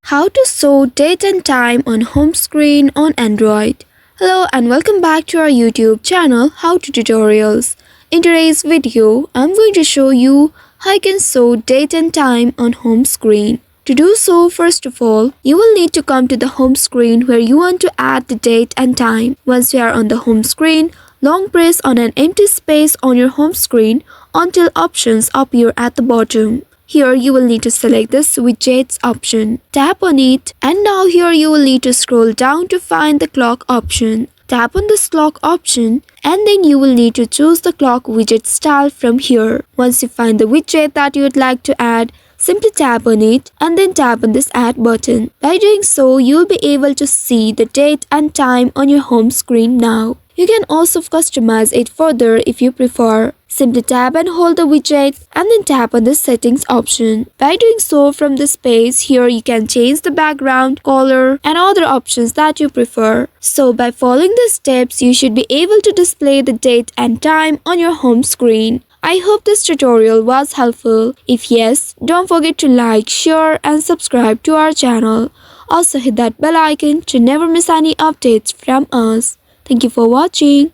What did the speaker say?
How to show date and time on home screen on Android. Hello and welcome back to our YouTube channel How to Tutorials. In today's video, I'm going to show you how you can show date and time on home screen. To do so, first of all, you will need to come to the home screen where you want to add the date and time. Once you are on the home screen, long press on an empty space on your home screen until options appear at the bottom. Here you will need to select the widgets option. Tap on it and now here you will need to scroll down to find the clock option. Tap on this clock option and then you will need to choose the clock widget style from here. Once you find the widget that you would like to add, simply tap on it and then tap on this add button. By doing so, you will be able to see the date and time on your home screen now. You can also customize it further if you prefer. Simply tap and hold the widget and then tap on the settings option. By doing so, from this page here you can change the background, color and other options that you prefer. So by following the steps, you should be able to display the date and time on your home screen. I hope this tutorial was helpful. If yes, don't forget to like, share and subscribe to our channel. Also hit that bell icon to never miss any updates from us. Thank you for watching.